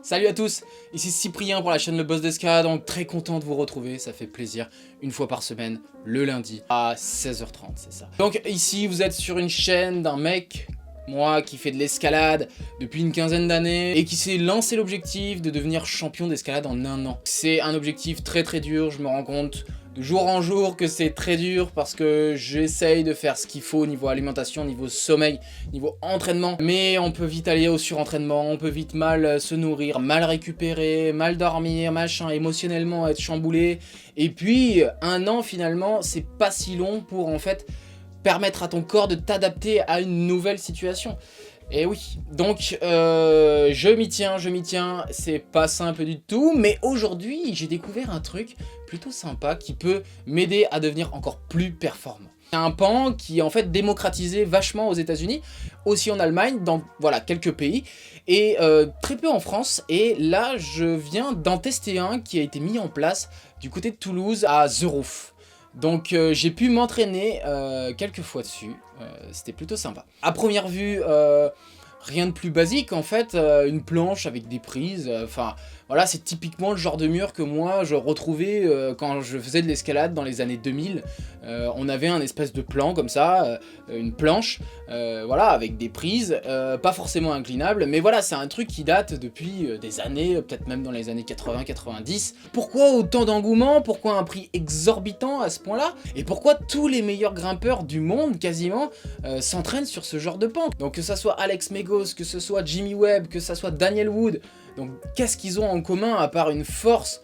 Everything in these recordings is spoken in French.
Salut à tous, ici Cyprien pour la chaîne Le Boss d'Escalade, donc très content de vous retrouver, ça fait plaisir, une fois par semaine, le lundi, à 16h30, c'est ça. Donc ici, vous êtes sur une chaîne d'un mec, moi qui fais de l'escalade depuis une quinzaine d'années, et qui s'est lancé l'objectif de devenir champion d'escalade en un an. C'est un objectif très dur, je me rends compte de jour en jour que c'est très dur parce que j'essaye de faire ce qu'il faut niveau alimentation, niveau sommeil, niveau entraînement. Mais on peut vite aller au surentraînement, on peut vite mal se nourrir, mal récupérer, mal dormir, machin, émotionnellement être chamboulé. Et puis, un an finalement, c'est pas si long pour en fait permettre à ton corps de t'adapter à une nouvelle situation. Et oui, donc je m'y tiens, c'est pas simple du tout, mais aujourd'hui j'ai découvert un truc plutôt sympa qui peut m'aider à devenir encore plus performant. C'est un pan qui est en fait démocratisé vachement aux États-Unis, aussi en Allemagne, dans voilà quelques pays, et très peu en France, et là je viens d'en tester un qui a été mis en place du côté de Toulouse à The Roof. Donc j'ai pu m'entraîner quelques fois dessus, c'était plutôt sympa. À première vue, rien de plus basique en fait, une planche avec des prises, enfin voilà, c'est typiquement le genre de mur que moi je retrouvais quand je faisais de l'escalade dans les années 2000. On avait un espèce de plan comme ça, une planche, voilà, avec des prises, pas forcément inclinables, mais voilà, c'est un truc qui date depuis des années, peut-être même dans les années 80-90. Pourquoi autant d'engouement? Pourquoi un prix exorbitant à ce point-là? Et pourquoi tous les meilleurs grimpeurs du monde, quasiment, s'entraînent sur ce genre de pente? Donc que ça soit Alex Megos, que ce soit Jimmy Webb, que ça soit Daniel Wood, donc qu'est-ce qu'ils ont en commun à part une force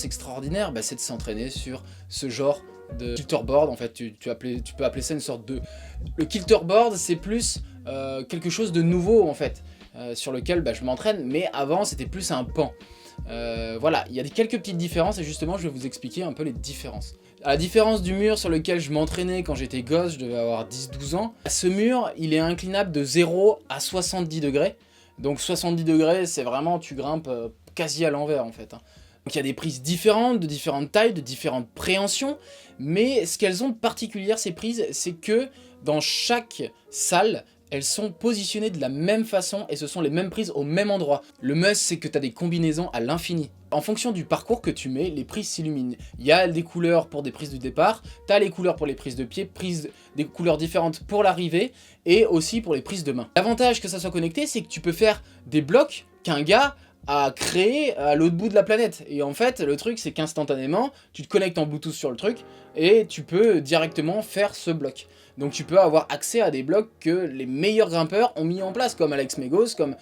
extraordinaire? Bah, c'est de s'entraîner sur ce genre de kilterboard. En fait, tu peux appeler ça une sorte de... Le kilterboard, c'est plus quelque chose de nouveau en fait, sur lequel bah, je m'entraîne, mais avant c'était plus un pan. Voilà, il y a quelques petites différences et justement je vais vous expliquer un peu les différences. À la différence du mur sur lequel je m'entraînais quand j'étais gosse, je devais avoir 10-12 ans, ce mur il est inclinable de 0 à 70 degrés. Donc 70 degrés, c'est vraiment, tu grimpes quasi à l'envers en fait. Donc il y a des prises différentes, de différentes tailles, de différentes préhensions, mais ce qu'elles ont de particulier ces prises, c'est que dans chaque salle, elles sont positionnées de la même façon et ce sont les mêmes prises au même endroit. Le must, c'est que tu as des combinaisons à l'infini. En fonction du parcours que tu mets, les prises s'illuminent. Il y a des couleurs pour des prises du départ, tu as les couleurs pour les prises de pied, des couleurs différentes pour l'arrivée et aussi pour les prises de main. L'avantage que ça soit connecté, c'est que tu peux faire des blocs qu'un gars a créé à l'autre bout de la planète. Et en fait, le truc, c'est qu'instantanément, tu te connectes en Bluetooth sur le truc et tu peux directement faire ce bloc. Donc tu peux avoir accès à des blocs que les meilleurs grimpeurs ont mis en place, comme Alex Megos, comme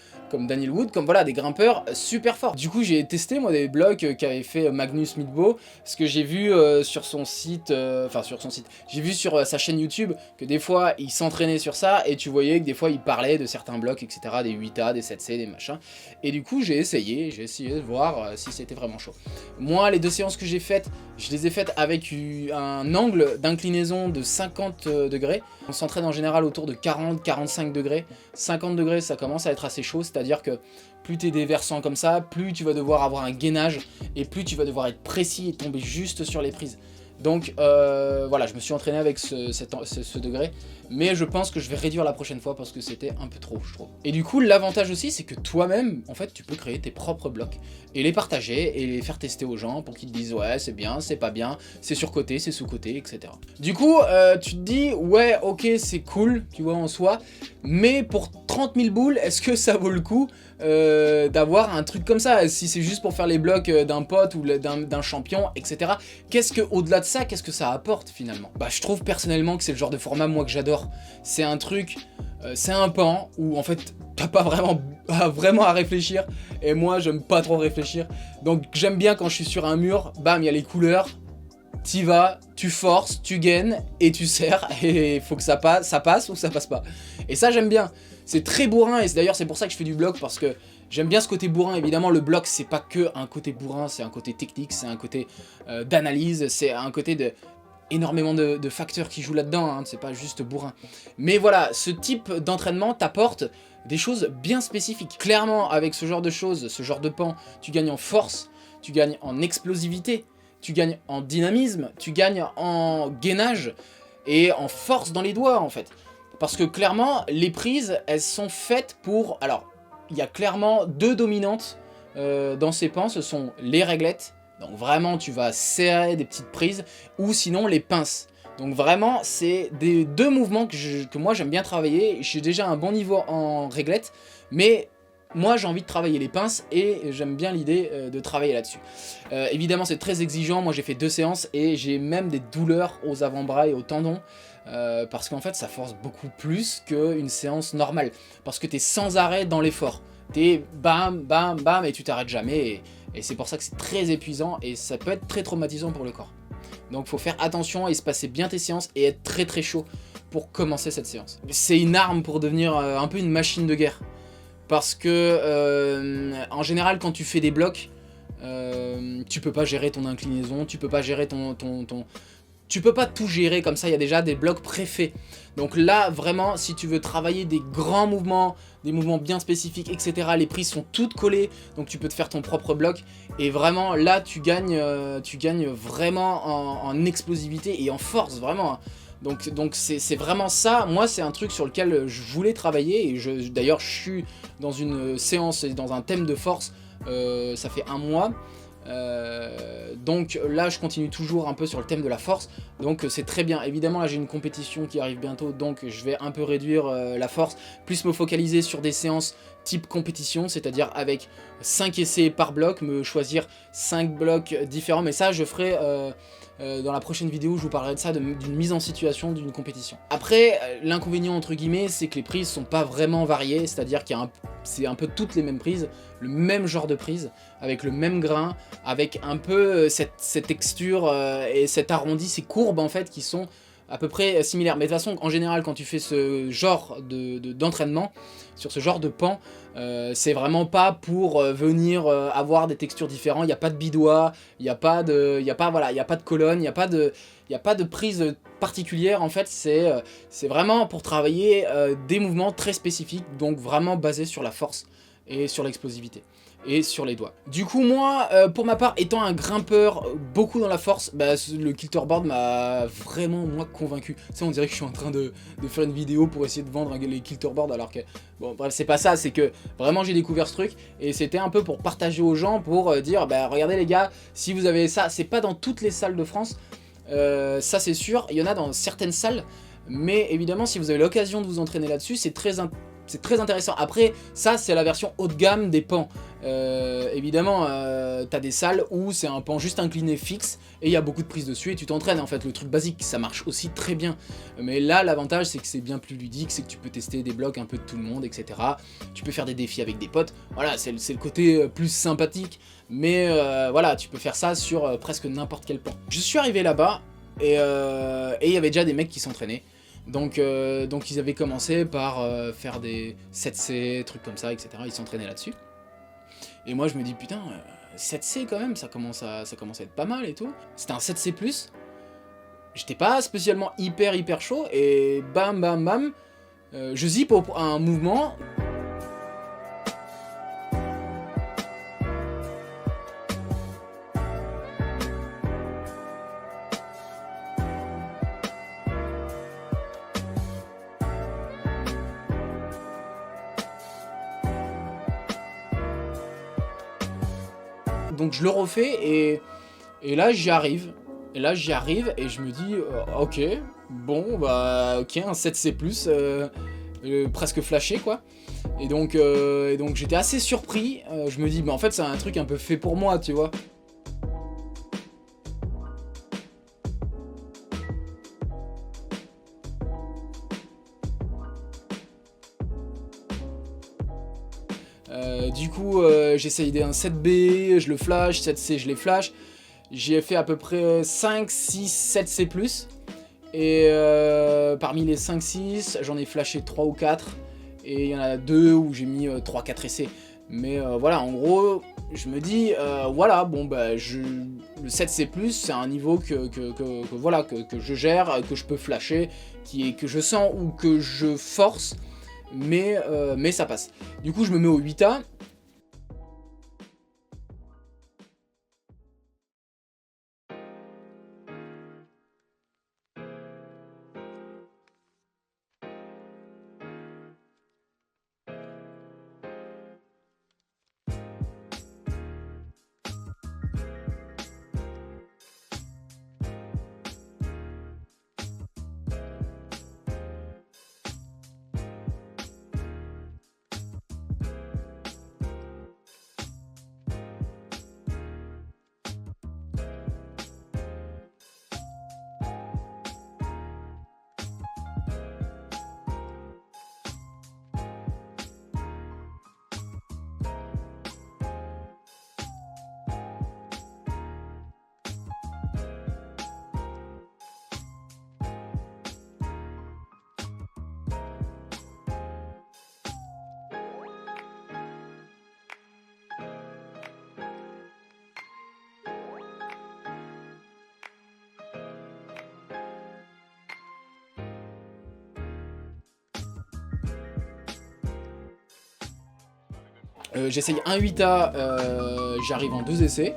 Daniel Wood, comme voilà, des grimpeurs super forts. Du coup, j'ai testé moi des blocs qu'avait fait Magnus Midbo, parce que j'ai vu sur son site, j'ai vu sur sa chaîne YouTube que des fois, il s'entraînait sur ça, et tu voyais que des fois, il parlait de certains blocs, etc., des 8A, des 7C, des machins. Et du coup, j'ai essayé de voir si c'était vraiment chaud. Moi, les deux séances que j'ai faites, je les ai faites avec un angle d'inclinaison de 50 degrés. On s'entraîne en général autour de 40-45 degrés. 50 degrés, ça commence à être assez chaud, c'est-à-dire que plus tu es des versants comme ça, plus tu vas devoir avoir un gainage et plus tu vas devoir être précis et tomber juste sur les prises. Donc voilà, je me suis entraîné avec ce degré, mais je pense que je vais réduire la prochaine fois parce que c'était un peu trop, je trouve. Et du coup, l'avantage aussi, c'est que toi-même, en fait, tu peux créer tes propres blocs et les partager et les faire tester aux gens pour qu'ils te disent ouais, c'est bien, c'est pas bien, c'est surcoté, c'est sous-coté, etc. Du coup, tu te dis ouais, ok, c'est cool, tu vois, en soi, mais pour 30 000 boules, est-ce que ça vaut le coup d'avoir un truc comme ça? Si c'est juste pour faire les blocs d'un pote ou d'un champion, etc. Qu'est-ce que, au-delà de ça, qu'est-ce que ça apporte finalement? Bah, je trouve personnellement que c'est le genre de format moi que j'adore. C'est un truc, c'est un pan où en fait t'as pas vraiment à réfléchir, et moi j'aime pas trop réfléchir, donc j'aime bien quand je suis sur un mur, bam, il y a les couleurs, t'y vas, tu forces, tu gaines et tu serres, et il faut que ça passe ou ça passe pas. Et ça j'aime bien, c'est très bourrin, et d'ailleurs c'est pour ça que je fais du bloc, parce que j'aime bien ce côté bourrin. Évidemment le bloc c'est pas que un côté bourrin, c'est un côté technique, c'est un côté d'analyse, c'est un côté de... énormément de facteurs qui jouent là-dedans, hein, c'est pas juste bourrin. Mais voilà, ce type d'entraînement t'apporte des choses bien spécifiques. Clairement, avec ce genre de choses, ce genre de pan, tu gagnes en force, tu gagnes en explosivité, tu gagnes en dynamisme, tu gagnes en gainage et en force dans les doigts en fait. Parce que clairement, les prises, elles sont faites pour... Alors, il y a clairement deux dominantes dans ces pans, ce sont les réglettes, donc vraiment tu vas serrer des petites prises, ou sinon les pinces. Donc vraiment c'est des deux mouvements que moi j'aime bien travailler. J'ai déjà un bon niveau en réglette, mais moi j'ai envie de travailler les pinces et j'aime bien l'idée de travailler là-dessus. Évidemment c'est très exigeant, moi j'ai fait 2 séances et j'ai même des douleurs aux avant-bras et aux tendons. Parce qu'en fait ça force beaucoup plus qu'une séance normale. Parce que tu es sans arrêt dans l'effort. T'es bam, bam, bam et tu t'arrêtes jamais. Et c'est pour ça que c'est très épuisant et ça peut être très traumatisant pour le corps. Donc faut faire attention et se passer bien tes séances et être très très chaud pour commencer cette séance. C'est une arme pour devenir un peu une machine de guerre. Parce que en général quand tu fais des blocs, tu peux pas gérer ton inclinaison, tu peux pas gérer tu peux pas tout gérer comme ça, il y a déjà des blocs préfaits. Donc là, vraiment, si tu veux travailler des grands mouvements, des mouvements bien spécifiques, etc., les prises sont toutes collées, donc tu peux te faire ton propre bloc. Et vraiment, là, tu gagnes vraiment en explosivité et en force, vraiment. Donc c'est vraiment ça. Moi, c'est un truc sur lequel je voulais travailler. Et d'ailleurs, je suis dans une séance et dans un thème de force, ça fait 1 mois. Donc là je continue toujours un peu sur le thème de la force, donc c'est très bien. Évidemment là j'ai une compétition qui arrive bientôt, donc je vais un peu réduire la force, plus me focaliser sur des séances type compétition, c'est-à-dire avec 5 essais par bloc, me choisir 5 blocs différents, mais ça je ferai dans la prochaine vidéo, je vous parlerai de ça, d'une mise en situation d'une compétition. Après, l'inconvénient entre guillemets, c'est que les prises sont pas vraiment variées, c'est-à-dire qu'il y a c'est un peu toutes les mêmes prises, le même genre de prise, avec le même grain, avec un peu cette texture et cet arrondi, ces courbes en fait qui sont à peu près similaires. Mais de toute façon, en général, quand tu fais ce genre d'entraînement, sur ce genre de pan, c'est vraiment pas pour venir avoir des textures différentes. Il n'y a pas de bidois, il n'y a pas de, voilà, il y a pas de colonne, il n'y a pas de prise particulière. En fait, c'est vraiment pour travailler des mouvements très spécifiques, donc vraiment basés sur la force et sur l'explosivité et sur les doigts. Du coup moi, pour ma part, étant un grimpeur beaucoup dans la force, bah, le kilterboard m'a vraiment moi convaincu. Ça on dirait que je suis en train de faire une vidéo pour essayer de vendre les kilterboards alors que... Bon bref c'est pas ça, c'est que vraiment j'ai découvert ce truc et c'était un peu pour partager aux gens, pour dire bah regardez les gars, si vous avez ça, c'est pas dans toutes les salles de France, ça c'est sûr, il y en a dans certaines salles, mais évidemment si vous avez l'occasion de vous entraîner là-dessus, c'est très intéressant. Après, ça, c'est la version haut de gamme des pans. Évidemment, t'as des salles où c'est un pan juste incliné fixe et il y a beaucoup de prises dessus et tu t'entraînes. En fait, le truc basique, ça marche aussi très bien. Mais là, l'avantage, c'est que c'est bien plus ludique, c'est que tu peux tester des blocs un peu de tout le monde, etc. Tu peux faire des défis avec des potes. Voilà, c'est le côté plus sympathique. Mais voilà, tu peux faire ça sur presque n'importe quel pan. Je suis arrivé là-bas et il y avait déjà des mecs qui s'entraînaient. Donc ils avaient commencé par faire des 7C, trucs comme ça, etc. Ils s'entraînaient là-dessus. Et moi je me dis putain, 7C quand même, ça commence à être pas mal et tout. C'était un 7C+. J'étais pas spécialement hyper chaud et bam bam bam, je zip un mouvement. Donc je le refais et là j'y arrive. Et là j'y arrive et je me dis ok, bon bah ok, un 7C+, presque flashé quoi. Et donc j'étais assez surpris, je me dis bah en fait c'est un truc un peu fait pour moi, tu vois. Du coup j'essaye un 7B, je le flash, 7C je les flash. J'ai fait à peu près 5, 6, 7C+. Et parmi les 5-6, j'en ai flashé 3 ou 4. Et il y en a 2 où j'ai mis 3-4 essais. Mais voilà, en gros, je me dis, voilà, bon bah, le 7C+, c'est un niveau voilà, que je gère, que je peux flasher, que je sens ou que je force, mais ça passe. Du coup, je me mets au 8A. J'essaye un 8A, j'arrive en 2 essais.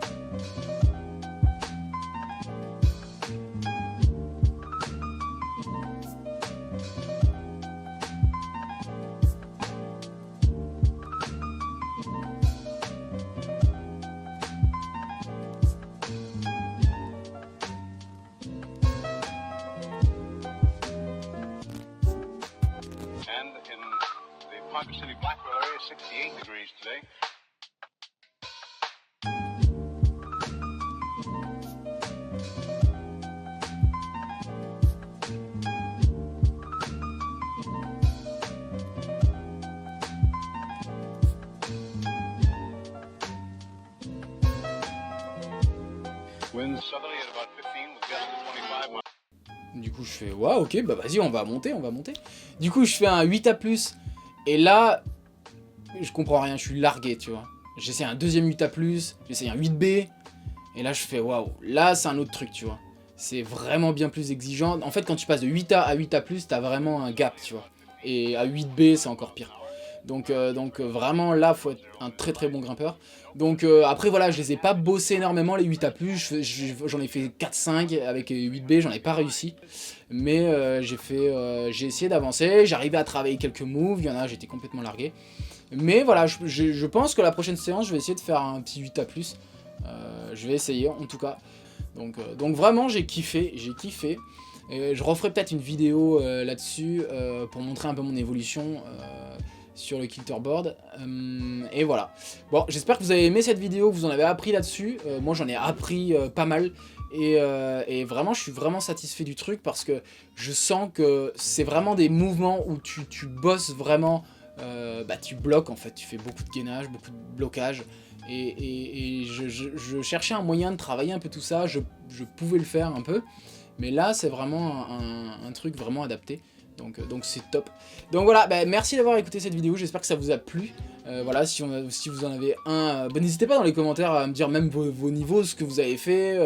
Ponca City, Blackwell area, 68 degrees today. Winds southerly at about 15 with gusts of 25 miles. Du coup je fais ouais ok bah vas-y on va monter. Du coup je fais un 8A+. Et là, je comprends rien, je suis largué, tu vois. J'essaie un deuxième 8A+, j'essaie un 8B, et là je fais waouh, là c'est un autre truc, tu vois. C'est vraiment bien plus exigeant. En fait, quand tu passes de 8A à 8A+, t'as vraiment un gap, tu vois. Et à 8B, c'est encore pire. Donc vraiment là, faut être un très très bon grimpeur. Donc après voilà, je les ai pas bossés énormément les 8A+, j'en ai fait 4-5 avec 8B, j'en ai pas réussi. Mais j'ai essayé d'avancer, j'arrivais à travailler quelques moves, il y en a, j'étais complètement largué. Mais voilà, je pense que la prochaine séance, je vais essayer de faire un petit 8A+. Je vais essayer en tout cas. Donc vraiment, j'ai kiffé. Et je referai peut-être une vidéo là-dessus pour montrer un peu mon évolution sur le kilterboard. Et voilà. Bon, j'espère que vous avez aimé cette vidéo, que vous en avez appris là-dessus. Moi, j'en ai appris pas mal. Et vraiment, je suis vraiment satisfait du truc parce que je sens que c'est vraiment des mouvements où tu bosses vraiment, tu bloques en fait, tu fais beaucoup de gainage, beaucoup de blocage. Et je cherchais un moyen de travailler un peu tout ça, je pouvais le faire un peu, mais là c'est vraiment un truc vraiment adapté. Donc c'est top. Donc voilà, merci d'avoir écouté cette vidéo, j'espère que ça vous a plu. Voilà, si vous en avez un, n'hésitez pas dans les commentaires à me dire même vos niveaux, ce que vous avez fait.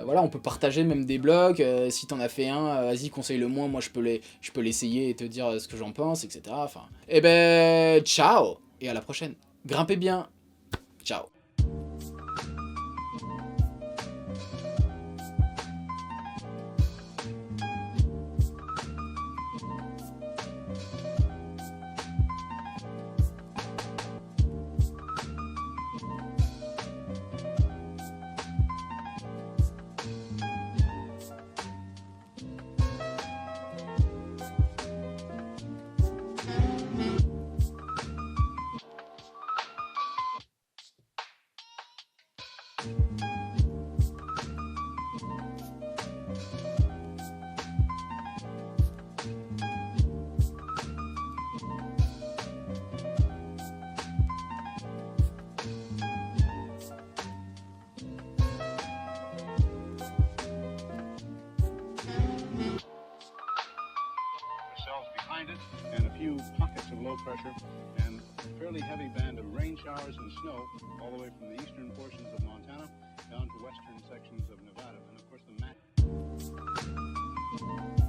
Voilà, on peut partager même des blogs. Si t'en as fait un, vas-y, conseille-le-moi, moi je peux l'essayer et te dire ce que j'en pense, etc. Enfin, ciao, et à la prochaine. Grimpez bien. Ciao. Behind it, and a few pockets of low pressure, and a fairly heavy band of rain showers and snow all the way from the eastern portions of Montana down to western sections of Nevada, and of course the